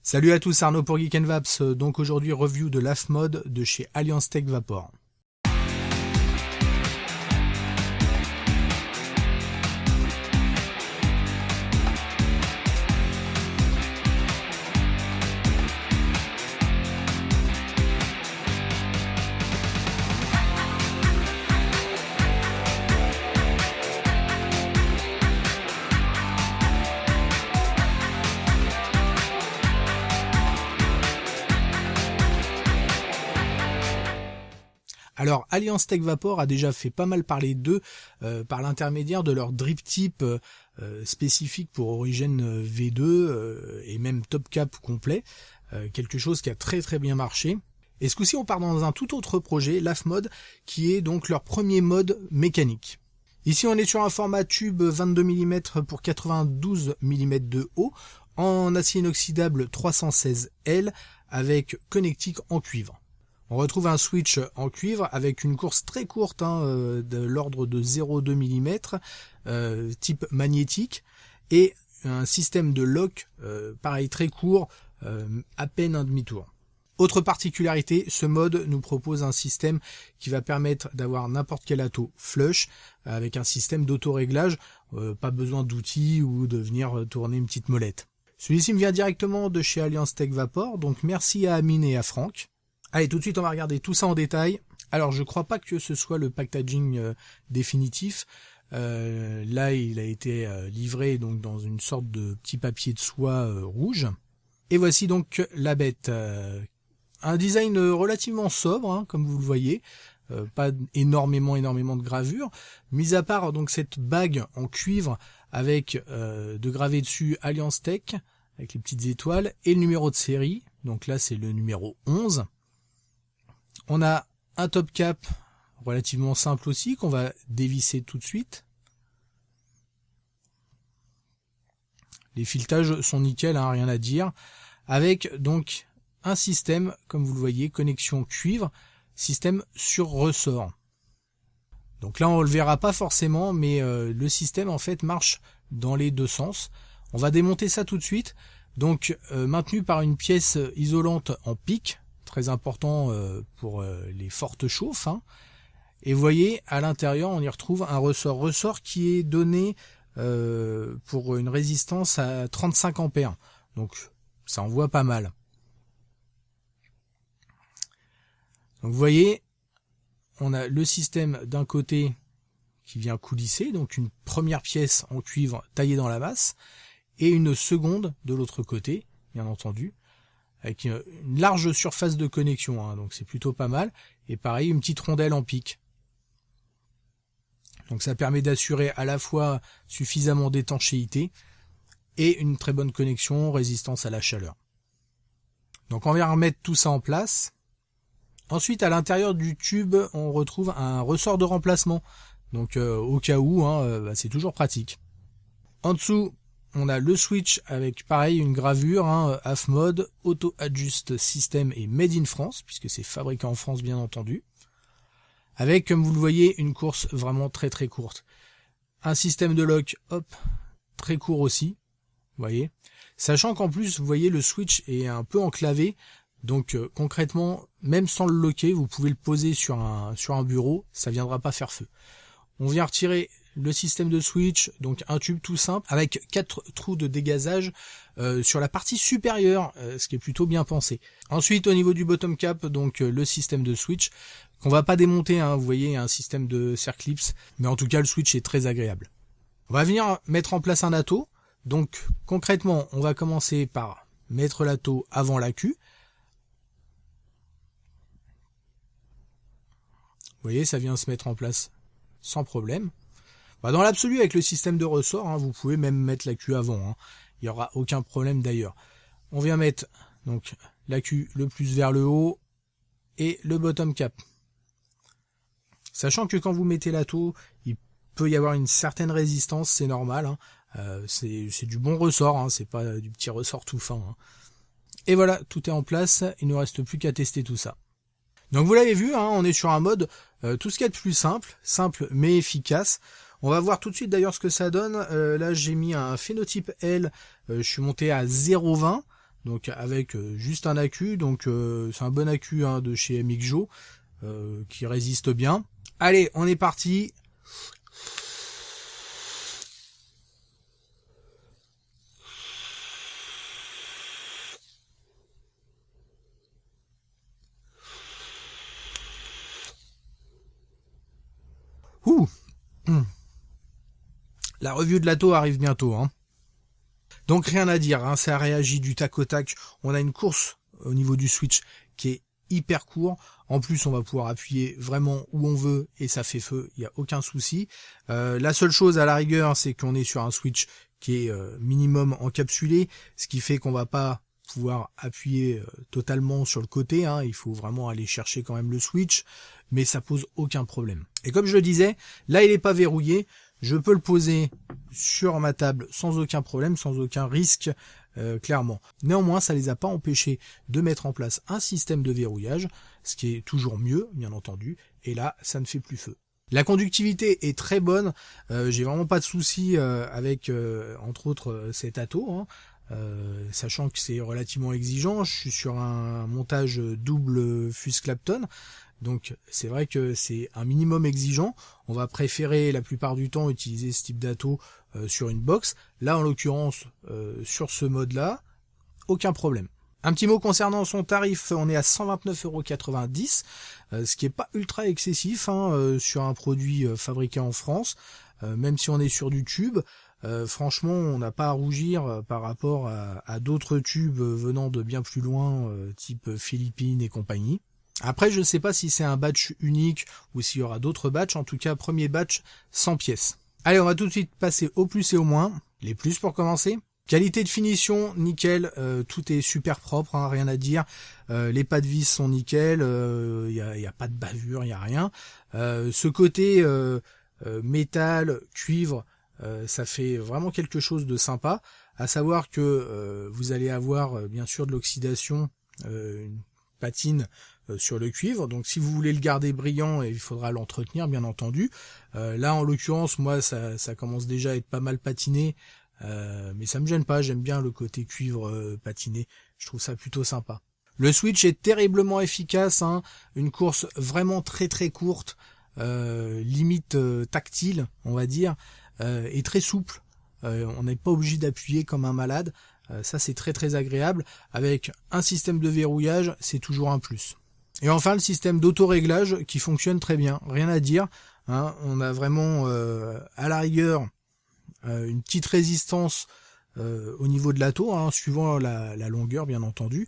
Salut à tous, Arnaud pour Geek & Vaps. Donc aujourd'hui, review de l'AFMOD de chez Alliance Tech Vapor. Alors, Alliance Tech Vapor a déjà fait pas mal parler d'eux par l'intermédiaire de leur drip tip spécifique pour Origin V2 et même Top Cap complet, quelque chose qui a très bien marché. Et ce coup-ci, on part dans un tout autre projet, l'AFMOD, qui est donc leur premier mode mécanique. Ici, on est sur un format tube 22 mm pour 92 mm de haut, en acier inoxydable 316L avec connectique en cuivre. On retrouve un switch en cuivre avec une course très courte de l'ordre de 0,2 mm, type magnétique, et un système de lock, pareil très court, à peine un demi-tour. Autre particularité, ce mode nous propose un système qui va permettre d'avoir n'importe quel atto flush, avec un système d'auto-réglage, pas besoin d'outils ou de venir tourner une petite molette. Celui-ci me vient directement de chez Alliance Tech Vapor, donc merci à Amine et à Franck. Allez, tout de suite, on va regarder tout ça en détail. Alors, je crois pas que ce soit le packaging définitif. Là, il a été livré donc dans une sorte de petit papier de soie rouge. Et voici donc la bête. Un design relativement sobre, comme vous le voyez. Pas énormément de gravures. Mis à part donc cette bague en cuivre avec de gravé dessus Alliance Tech, avec les petites étoiles, et le numéro de série. Donc là, c'est le numéro 11. On a un top cap relativement simple aussi, qu'on va dévisser tout de suite. Les filetages sont nickel, rien à dire. Avec donc un système, comme vous le voyez, connexion cuivre, système sur ressort. Donc là, on le verra pas forcément, mais le système en fait marche dans les deux sens. On va démonter ça tout de suite. Donc maintenu par une pièce isolante en pic, très important pour les fortes chauffes. Et vous voyez, à l'intérieur, on y retrouve un ressort qui est donné pour une résistance à 35 ampères. Donc, ça envoie pas mal. Donc, vous voyez, on a le système d'un côté qui vient coulisser, donc une première pièce en cuivre taillée dans la masse, et une seconde de l'autre côté, bien entendu, avec une large surface de connexion, donc c'est plutôt pas mal. Et pareil, une petite rondelle en pic. Donc ça permet d'assurer à la fois suffisamment d'étanchéité et une très bonne connexion, résistance à la chaleur. Donc on va remettre tout ça en place. Ensuite, à l'intérieur du tube, on retrouve un ressort de remplacement. Donc au cas où, c'est toujours pratique. En dessous, on a le switch avec pareil une gravure, AFMOD, Auto Adjust System et Made in France, puisque c'est fabriqué en France bien entendu. Avec, comme vous le voyez, une course vraiment très courte. Un système de lock, très court aussi, vous voyez. Sachant qu'en plus, vous voyez, le switch est un peu enclavé, donc concrètement, même sans le locker, vous pouvez le poser sur un bureau, ça viendra pas faire feu. On vient retirer le système de switch, donc un tube tout simple, avec 4 trous de dégazage sur la partie supérieure, ce qui est plutôt bien pensé. Ensuite, au niveau du bottom cap, donc le système de switch, qu'on va pas démonter, vous voyez, un système de circlips, mais en tout cas, le switch est très agréable. On va venir mettre en place un atto. Donc, concrètement, on va commencer par mettre l'atto avant l'accu. Vous voyez, ça vient se mettre en place sans problème. Dans l'absolu, avec le système de ressort, vous pouvez même mettre l'accu avant. Il n'y aura aucun problème d'ailleurs. On vient mettre donc l'accu le plus vers le haut et le bottom cap. Sachant que quand vous mettez l'atto, il peut y avoir une certaine résistance, c'est normal. C'est du bon ressort, c'est pas du petit ressort tout fin. Et voilà, tout est en place, il ne nous reste plus qu'à tester tout ça. Donc vous l'avez vu, on est sur un mode tout ce qu'il y a de plus simple mais efficace. On va voir tout de suite d'ailleurs ce que ça donne. Là j'ai mis un phénotype L, je suis monté à 0,20. donc avec juste un accu, donc c'est un bon accu hein, de chez MXJO qui résiste bien. Allez, on est parti. Ouh. La review de l'Atto arrive bientôt. Hein. Donc rien à dire, hein, ça réagit du tac au tac. On a une course au niveau du switch qui est hyper court. En plus, on va pouvoir appuyer vraiment où on veut et ça fait feu, il n'y a aucun souci. La seule chose à la rigueur, c'est qu'on est sur un switch qui est minimum encapsulé, ce qui fait qu'on va pas pouvoir appuyer totalement sur le côté, hein. Il faut vraiment aller chercher quand même le switch, mais ça pose aucun problème. Et comme je le disais, là il n'est pas verrouillé, je peux le poser sur ma table sans aucun problème, sans aucun risque, clairement. Néanmoins, ça les a pas empêchés de mettre en place un système de verrouillage, ce qui est toujours mieux, bien entendu, et là, ça ne fait plus feu. La conductivité est très bonne, j'ai vraiment pas de soucis avec, entre autres, cet Atto, hein. Sachant que c'est relativement exigeant, je suis sur un montage double fuse Clapton, donc c'est vrai que c'est un minimum exigeant. On va préférer la plupart du temps utiliser ce type d'Atto sur une box. Là en l'occurrence sur ce mode là, aucun problème. Un petit mot concernant son tarif, on est à 129,90 €, ce qui est pas ultra excessif hein, sur un produit fabriqué en France, même si on est sur du tube. Franchement, on n'a pas à rougir par rapport à d'autres tubes venant de bien plus loin, type Philippines et compagnie. Après, je ne sais pas si c'est un batch unique ou s'il y aura d'autres batchs. En tout cas, premier batch, 100 pièces. Allez, on va tout de suite passer au plus et au moins. Les plus pour commencer. Qualité de finition, nickel. Tout est super propre, hein, rien à dire. Les pas de vis sont nickel. Y a pas de bavure, il y a rien. Ce côté métal, cuivre, ça fait vraiment quelque chose de sympa. À savoir que vous allez avoir bien sûr de l'oxydation, une patine sur le cuivre, donc si vous voulez le garder brillant, il faudra l'entretenir bien entendu. Là en l'occurrence moi ça commence déjà à être pas mal patiné, mais ça me gêne pas, j'aime bien le côté cuivre patiné, je trouve ça plutôt sympa. Le switch est terriblement efficace, hein, une course vraiment très très courte, limite tactile on va dire, et très souple, on n'est pas obligé d'appuyer comme un malade. Ça c'est très très agréable, avec un système de verrouillage, c'est toujours un plus. Et enfin le système d'auto-réglage qui fonctionne très bien, rien à dire, hein, on a vraiment à la rigueur une petite résistance au niveau de l'Atto, hein, suivant la longueur bien entendu,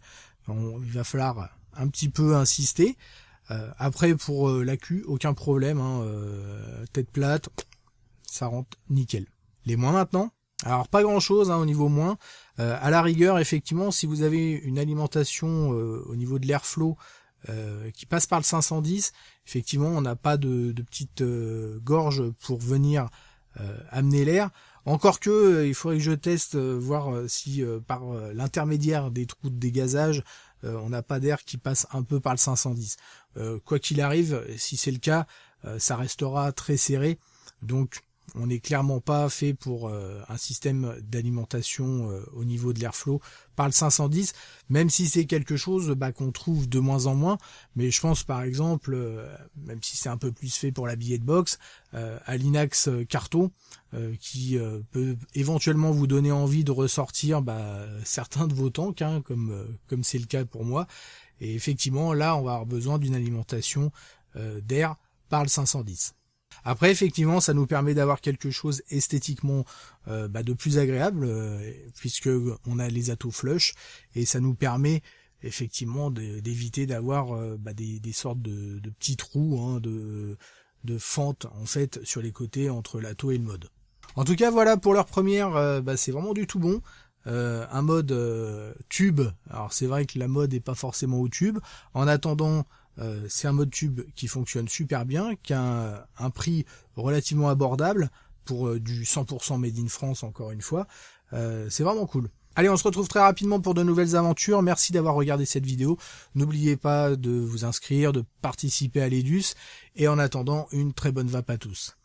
il va falloir un petit peu insister. Après pour l'accu, aucun problème, hein, tête plate, ça rentre nickel. Les moins maintenant. Alors pas grand chose hein, au niveau moins. À la rigueur, effectivement, si vous avez une alimentation au niveau de l'airflow qui passe par le 510, effectivement, on n'a pas de petite gorge pour venir amener l'air. Encore que, il faudrait que je teste, voir si par l'intermédiaire des trous de dégazage, on n'a pas d'air qui passe un peu par le 510. Quoi qu'il arrive, si c'est le cas, ça restera très serré. Donc on n'est clairement pas fait pour un système d'alimentation au niveau de l'airflow par le 510, même si c'est quelque chose qu'on trouve de moins en moins. Mais je pense par exemple, même si c'est un peu plus fait pour la billet de box, à l'Inax Carto, qui peut éventuellement vous donner envie de ressortir certains de vos tanks, hein, comme c'est le cas pour moi. Et effectivement, là, on va avoir besoin d'une alimentation d'air par le 510. Après, effectivement, ça nous permet d'avoir quelque chose esthétiquement de plus agréable, puisque on a les Atto flush, et ça nous permet effectivement d'éviter d'avoir des sortes de petits trous, hein, de fentes en fait sur les côtés entre l'Atto et le mode. En tout cas, voilà pour leur première, c'est vraiment du tout bon. Un mode tube, alors c'est vrai que la mode est pas forcément au tube. En attendant, c'est un mode tube qui fonctionne super bien, qui a un prix relativement abordable pour du 100% made in France, encore une fois. C'est vraiment cool. Allez, on se retrouve très rapidement pour de nouvelles aventures. Merci d'avoir regardé cette vidéo. N'oubliez pas de vous inscrire, de participer à l'Edus. Et en attendant, une très bonne vape à tous.